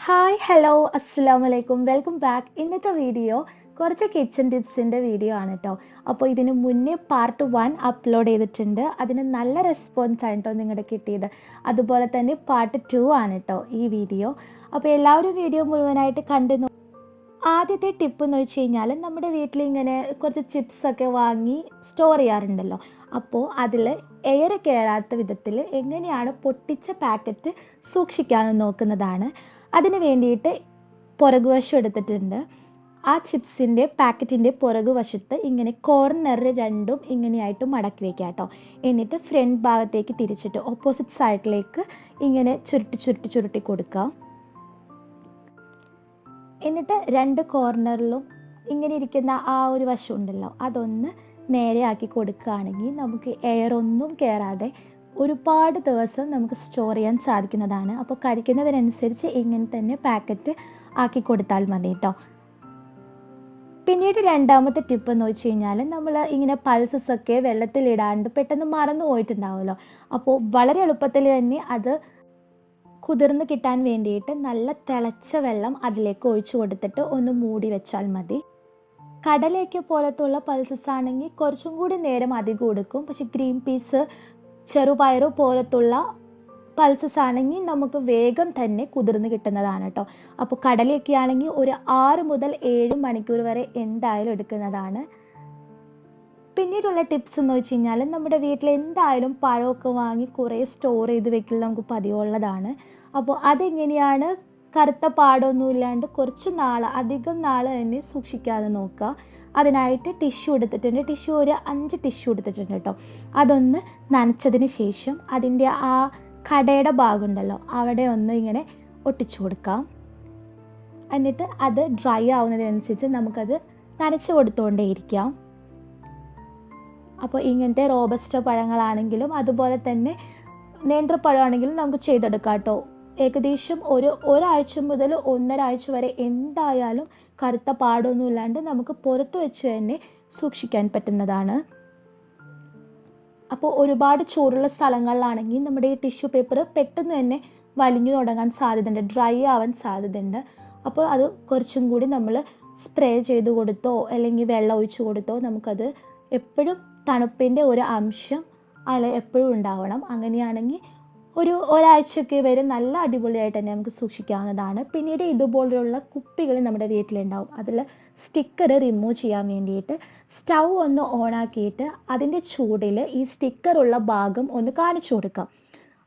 Hi hello അസ്സലാമു അലൈക്കും welcome back. ഇന്നത്തെ വീഡിയോ കുറച്ച് കിച്ചൺ ടിപ്സിൻ്റെ വീഡിയോ ആണ് കേട്ടോ. അപ്പോൾ ഇതിന് മുന്നേ പാർട്ട് 1 അപ്ലോഡ് ചെയ്തിട്ടുണ്ട്. അതിന് നല്ല റെസ്പോൺസ് ആണ് കേട്ടോ നിങ്ങളുടെ കിട്ടിയത്. അതുപോലെ തന്നെ പാർട്ട് 2 ആണ് കേട്ടോ ഈ വീഡിയോ. അപ്പോൾ എല്ലാവരും വീഡിയോ മുഴുവനായിട്ട് കണ്ടു. ആദ്യത്തെ ടിപ്പ് എന്ന് വെച്ച് കഴിഞ്ഞാൽ നമ്മുടെ വീട്ടിൽ ഇങ്ങനെ കുറച്ച് ചിപ്സൊക്കെ വാങ്ങി സ്റ്റോർ ചെയ്യാറുണ്ടല്ലോ. അപ്പോൾ അതിൽ എയർ കയറാത്ത വിധത്തിൽ എങ്ങനെയാണ് പൊട്ടിച്ച പാക്കറ്റ് സൂക്ഷിക്കാമെന്ന് നോക്കുന്നതാണ്. അതിന് വേണ്ടിയിട്ട് പുറകുവശം എടുത്തിട്ടുണ്ട്. ആ ചിപ്സിൻ്റെ പാക്കറ്റിൻ്റെ പുറകുവശത്ത് ഇങ്ങനെ കോർണർ രണ്ടും ഇങ്ങനെയായിട്ട് മടക്കി വയ്ക്കുക കേട്ടോ. എന്നിട്ട് ഫ്രണ്ട് ഭാഗത്തേക്ക് തിരിച്ചിട്ട് ഓപ്പോസിറ്റ് സൈഡിലേക്ക് ഇങ്ങനെ ചുരുട്ടി കൊടുക്കുക. എന്നിട്ട് രണ്ട് കോർണറിലും ഇങ്ങനെ ഇരിക്കുന്ന ആ ഒരു വശം ഉണ്ടല്ലോ, അതൊന്ന് നേരെയാക്കി കൊടുക്കുകയാണെങ്കിൽ നമുക്ക് എയർ ഒന്നും കയറാതെ ഒരുപാട് ദിവസം നമുക്ക് സ്റ്റോർ ചെയ്യാൻ സാധിക്കുന്നതാണ്. അപ്പോൾ കഴിക്കുന്നതിനനുസരിച്ച് ഇങ്ങനെ തന്നെ പാക്കറ്റ് ആക്കി കൊടുത്താൽ മതി കേട്ടോ. പിന്നീട് രണ്ടാമത്തെ ടിപ്പ് എന്ന് വെച്ച് കഴിഞ്ഞാൽ നമ്മൾ ഇങ്ങനെ പൾസസ് ഒക്കെ വെള്ളത്തിലിടാണ്ട് പെട്ടെന്ന് മറന്നു പോയിട്ടുണ്ടാവുമല്ലോ. അപ്പോൾ വളരെ എളുപ്പത്തിൽ തന്നെ അത് കുതിർന്ന് കിട്ടാൻ വേണ്ടിയിട്ട് നല്ല തിളച്ച വെള്ളം അതിലേക്ക് ഒഴിച്ചു കൊടുത്തിട്ട് ഒന്ന് മൂടി വെച്ചാൽ മതി. കടലയൊക്കെ പോലത്തുള്ള പൾസസ് ആണെങ്കിൽ കുറച്ചും കൂടി നേരം അധികം എടുക്കും. പക്ഷെ ഗ്രീൻ പീസ്, ചെറുപയറു പോലത്തുള്ള പൾസസ് ആണെങ്കിൽ നമുക്ക് വേഗം തന്നെ കുതിർന്ന് കിട്ടുന്നതാണ് കേട്ടോ. അപ്പോൾ കടലയൊക്കെ ആണെങ്കിൽ ഒരു 6 മുതൽ 7 മണിക്കൂർ വരെ എന്തായാലും എടുക്കുന്നതാണ്. പിന്നീടുള്ള ടിപ്സ് എന്ന് വെച്ച് കഴിഞ്ഞാൽ നമ്മുടെ വീട്ടിൽ എന്തായാലും പഴമൊക്കെ വാങ്ങി കുറേ സ്റ്റോർ ചെയ്ത് വെക്കൽ നമുക്ക് പതിവുള്ളതാണ്. അപ്പോൾ അതെങ്ങനെയാണ് കറുത്ത പാടൊന്നും ഇല്ലാണ്ട് കുറച്ച് അധികം നാൾ തന്നെ സൂക്ഷിക്കാതെ നോക്കുക. അതിനായിട്ട് ടിഷ്യൂ എടുത്തിട്ടുണ്ട്. ടിഷ്യൂ ഒരു 5 ടിഷ്യൂ എടുത്തിട്ടുണ്ട് കേട്ടോ. അതൊന്ന് നനച്ചതിന് ശേഷം അതിൻ്റെ ആ കടയുടെ ഭാഗം ഉണ്ടല്ലോ അവിടെ ഒന്ന് ഇങ്ങനെ ഒട്ടിച്ചു കൊടുക്കാം. എന്നിട്ട് അത് ഡ്രൈ ആവുന്നതിനനുസരിച്ച് നമുക്കത് നനച്ച് കൊടുത്തുകൊണ്ടേയിരിക്കാം. അപ്പോൾ ഇങ്ങനത്തെ റോബസ്റ്റ പഴങ്ങളാണെങ്കിലും അതുപോലെ തന്നെ നേന്ത്രപ്പഴമാണെങ്കിലും നമുക്ക് ചെയ്തെടുക്കാം കേട്ടോ. ഏകദേശം ഒരാഴ്ച മുതൽ 1.5 ആഴ്ച വരെ എന്തായാലും കറുത്ത പാടൊന്നും ഇല്ലാണ്ട് നമുക്ക് പുറത്ത് വെച്ച് തന്നെ സൂക്ഷിക്കാൻ പറ്റുന്നതാണ്. അപ്പോൾ ഒരുപാട് ചൂടുള്ള സ്ഥലങ്ങളിലാണെങ്കിൽ നമ്മുടെ ഈ ടിഷ്യൂ പേപ്പർ പെട്ടെന്ന് തന്നെ വലിഞ്ഞു തുടങ്ങാൻ സാധ്യതയുണ്ട്, ഡ്രൈ ആവാൻ സാധ്യതയുണ്ട്. അപ്പോൾ അത് കുറച്ചും കൂടി നമ്മൾ സ്പ്രേ ചെയ്ത് കൊടുത്തോ അല്ലെങ്കിൽ വെള്ളം ഒഴിച്ചു കൊടുത്തോ നമുക്കത് എപ്പോഴും തണുപ്പിൻ്റെ ഒരു അംശം അതിൽ എപ്പോഴും ഉണ്ടാവണം. അങ്ങനെയാണെങ്കിൽ ഒരാഴ്ചയൊക്കെ വരെ നല്ല അടിപൊളിയായിട്ട് തന്നെ നമുക്ക് സൂക്ഷിക്കാവുന്നതാണ്. പിന്നീട് ഇതുപോലുള്ള കുപ്പികൾ നമ്മുടെ വീട്ടിലുണ്ടാവും. അതിൽ സ്റ്റിക്കർ റിമൂവ് ചെയ്യാൻ വേണ്ടിയിട്ട് സ്റ്റൗ ഒന്ന് ഓണാക്കിയിട്ട് അതിൻ്റെ ചൂടിൽ ഈ സ്റ്റിക്കറുള്ള ഭാഗം ഒന്ന് കാണിച്ചു കൊടുക്കാം.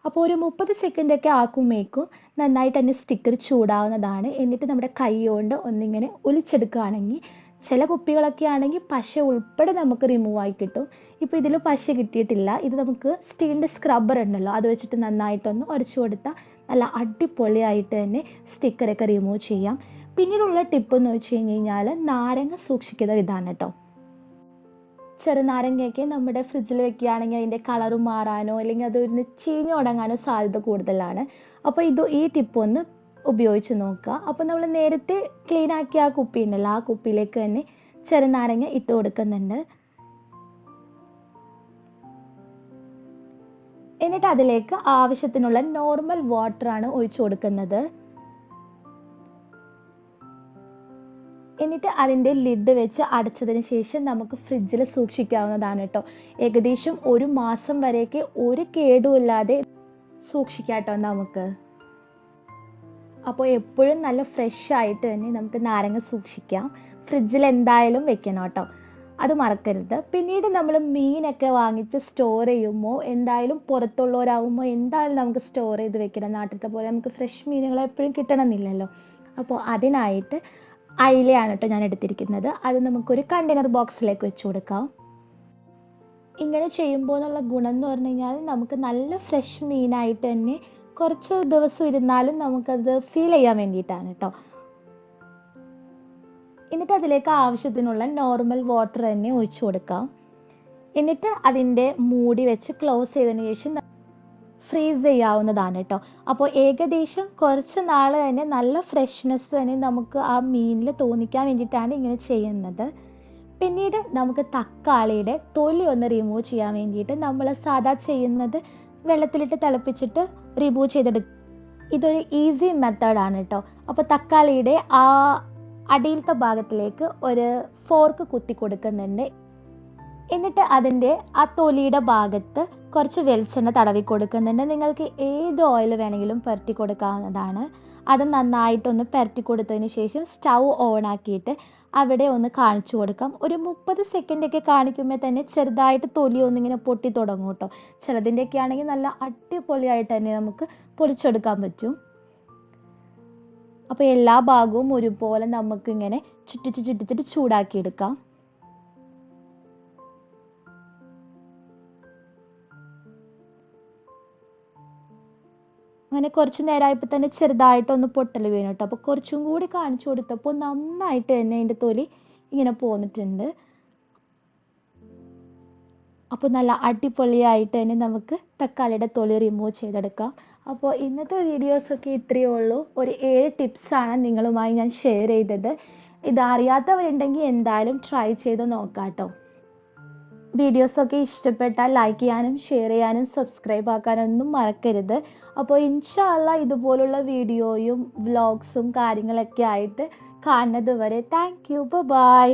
അപ്പോൾ ഒരു 30 സെക്കൻഡൊക്കെ ആക്കുമ്പോഴേക്കും നന്നായിട്ട് തന്നെ സ്റ്റിക്കർ ചൂടാവുന്നതാണ്. എന്നിട്ട് നമ്മുടെ കൈ കൊണ്ട് ഒന്നിങ്ങനെ ഒലിച്ചെടുക്കുകയാണെങ്കിൽ ചില കുപ്പികളൊക്കെ ആണെങ്കിൽ പശ ഉൾപ്പെടെ നമുക്ക് റിമൂവ് ആയി കിട്ടും. ഇപ്പോൾ ഇതിൽ പശ കിട്ടിയിട്ടില്ല. ഇത് നമുക്ക് സ്റ്റീലിൻ്റെ സ്ക്രബ്ബർ ഉണ്ടല്ലോ അത് വെച്ചിട്ട് നന്നായിട്ടൊന്ന് ഉരച്ചു കൊടുത്താൽ നല്ല അടിപൊളിയായിട്ട് തന്നെ സ്റ്റിക്കറൊക്കെ റിമൂവ് ചെയ്യാം. പിന്നീടുള്ള ടിപ്പ് എന്ന് വെച്ച് കഴിഞ്ഞാൽ നാരങ്ങ സൂക്ഷിക്കുന്ന വിധാനം കേട്ടോ. ചെറുനാരങ്ങയൊക്കെ നമ്മുടെ ഫ്രിഡ്ജിൽ വെക്കുകയാണെങ്കിൽ അതിൻ്റെ കളറ് മാറാനോ അല്ലെങ്കിൽ അതൊന്ന് ചീഞ്ഞ് തുടങ്ങാനോ സാധ്യത കൂടുതലാണ്. അപ്പോൾ ഈ ടിപ്പ് ഒന്ന് ഉപയോഗിച്ച് നോക്കുക. അപ്പോൾ നമ്മൾ നേരത്തെ ക്ലീൻ ആക്കിയ ആ കുപ്പി ഉണ്ടല്ലോ ആ കുപ്പിയിലേക്ക് തന്നെ ചെറുനാരങ്ങ ഇട്ട് കൊടുക്കുന്നുണ്ട്. എന്നിട്ട് അതിലേക്ക് ആവശ്യത്തിനുള്ള നോർമൽ വാട്ടർ ആണ് ഒഴിച്ചു കൊടുക്കുന്നത്. എന്നിട്ട് അതിൻ്റെ ലിഡ് വെച്ച് അടച്ചതിന് ശേഷം നമുക്ക് ഫ്രിഡ്ജിൽ സൂക്ഷിക്കാവുന്നതാണ് കേട്ടോ. ഏകദേശം 1 മാസം വരെയൊക്കെ ഒരു കേടുമില്ലാതെ സൂക്ഷിക്കാം കേട്ടോ നമുക്ക്. അപ്പോൾ എപ്പോഴും നല്ല ഫ്രഷ് ആയിട്ട് തന്നെ നമുക്ക് നാരങ്ങ സൂക്ഷിക്കാം. ഫ്രിഡ്ജിൽ എന്തായാലും വെക്കണം കേട്ടോ, അത് മറക്കരുത്. പിന്നീട് നമ്മൾ മീനൊക്കെ വാങ്ങിച്ച് സ്റ്റോർ ചെയ്യുമ്പോൾ എന്തായാലും പുറത്തുള്ളവരാകുമ്പോൾ എന്തായാലും നമുക്ക് സ്റ്റോർ ചെയ്ത് വെക്കണം. നാട്ടിലത്തെ പോലെ നമുക്ക് ഫ്രഷ് മീനുകൾ എപ്പോഴും കിട്ടണമെന്നില്ലല്ലോ. അപ്പോൾ അതിനായിട്ട് അയിലയാണ് കേട്ടോ ഞാൻ എടുത്തിരിക്കുന്നത്. അത് നമുക്കൊരു കണ്ടെയ്നർ ബോക്സിലേക്ക് വെച്ച് കൊടുക്കാം. ഇങ്ങനെ ചെയ്യുമ്പോൾ എന്നുള്ള ഗുണം എന്ന് പറഞ്ഞു കഴിഞ്ഞാൽ നമുക്ക് നല്ല ഫ്രഷ് മീനായിട്ട് തന്നെ കുറച്ച് ദിവസം ഇരുന്നാലും നമുക്കത് ഫീൽ ചെയ്യാൻ വേണ്ടിയിട്ടാണ് കേട്ടോ. എന്നിട്ട് അതിലേക്ക് ആവശ്യത്തിനുള്ള നോർമൽ വാട്ടർ തന്നെ ഒഴിച്ചു കൊടുക്കാം. എന്നിട്ട് അതിൻ്റെ മൂടി വെച്ച് ക്ലോസ് ചെയ്തതിന് ശേഷം ഫ്രീസ് ചെയ്യാവുന്നതാണ് കേട്ടോ. അപ്പോൾ ഏകദേശം കുറച്ച് നാൾ തന്നെ നല്ല ഫ്രഷ്നെസ് തന്നെ നമുക്ക് ആ മീനിൽ തോന്നിക്കാൻ വേണ്ടിയിട്ടാണ് ഇങ്ങനെ ചെയ്യുന്നത്. പിന്നീട് നമുക്ക് തക്കാളിയുടെ തൊലി ഒന്ന് റിമൂവ് ചെയ്യാൻ വേണ്ടിയിട്ട് നമ്മൾ സാധാ ചെയ്യുന്നത് വെള്ളത്തിലിട്ട് തിളപ്പിച്ചിട്ട് റിമൂവ് ചെയ്തെടുക്കും. ഇതൊരു ഈസി മെത്തേഡാണ് കേട്ടോ. അപ്പോൾ തക്കാളിയുടെ ആ അടിയിലത്തെ ഭാഗത്തിലേക്ക് ഒരു ഫോർക്ക് കുത്തി കൊടുക്കുന്നുണ്ട്. എന്നിട്ട് അതിൻ്റെ ആ തൊലിയുടെ ഭാഗത്ത് കുറച്ച് വെളിച്ചെണ്ണ തടവി കൊടുക്കുന്നുണ്ട്. നിങ്ങൾക്ക് ഏത് ഓയിൽ വേണമെങ്കിലും പുരട്ടി കൊടുക്കാവുന്നതാണ്. അത് നന്നായിട്ടൊന്ന് പുരട്ടി കൊടുത്തതിന് ശേഷം സ്റ്റൗ ഓൺ ആക്കിയിട്ട് അവിടെ ഒന്ന് കാണിച്ചു കൊടുക്കാം. ഒരു 30 സെക്കൻഡൊക്കെ കാണിക്കുമ്പോൾ തന്നെ ചെറുതായിട്ട് തൊലി ഒന്നിങ്ങനെ പൊട്ടി തുടങ്ങും കേട്ടോ. ചിലതിൻ്റെയൊക്കെ ആണെങ്കിൽ നല്ല അടിപൊളിയായിട്ട് തന്നെ നമുക്ക് പൊളിച്ചെടുക്കാൻ പറ്റും. അപ്പോൾ എല്ലാ ഭാഗവും ഒരുപോലെ നമുക്കിങ്ങനെ ചുറ്റിച്ച് ചൂടാക്കിയെടുക്കാം. അങ്ങനെ കുറച്ച് നേരമായപ്പോൾ തന്നെ ചെറുതായിട്ടൊന്ന് പൊട്ടൽ വീണു കേട്ടോ. അപ്പോൾ കുറച്ചും കൂടി കാണിച്ചു കൊടുത്തപ്പോൾ നന്നായിട്ട് തന്നെ അതിൻ്റെ തൊലി ഇങ്ങനെ പോന്നിട്ടുണ്ട്. അപ്പോൾ നല്ല അടിപൊളിയായിട്ട് തന്നെ നമുക്ക് തക്കാളിയുടെ തൊലി റിമൂവ് ചെയ്തെടുക്കാം. അപ്പോൾ ഇന്നത്തെ വീഡിയോസൊക്കെ ഇത്രയേ ഉള്ളൂ. ഒരു 7 ടിപ്സാണ് നിങ്ങളുമായി ഞാൻ ഷെയർ ചെയ്തത്. ഇതറിയാത്തവരുണ്ടെങ്കിൽ എന്തായാലും ട്രൈ ചെയ്ത് നോക്കാം കേട്ടോ. വീഡിയോസൊക്കെ ഇഷ്ടപ്പെട്ടാൽ ലൈക്ക് ചെയ്യാനും ഷെയർ ചെയ്യാനും സബ്സ്ക്രൈബ് ആക്കാനൊന്നും മറക്കരുത്. അപ്പോൾ ഇൻഷാ അല്ലാഹ് ഇതുപോലുള്ള വീഡിയോയും വ്ലോഗ്സും കാര്യങ്ങളൊക്കെ ആയിട്ട് കാണുന്നത് വരെ താങ്ക് യു. ബൈ.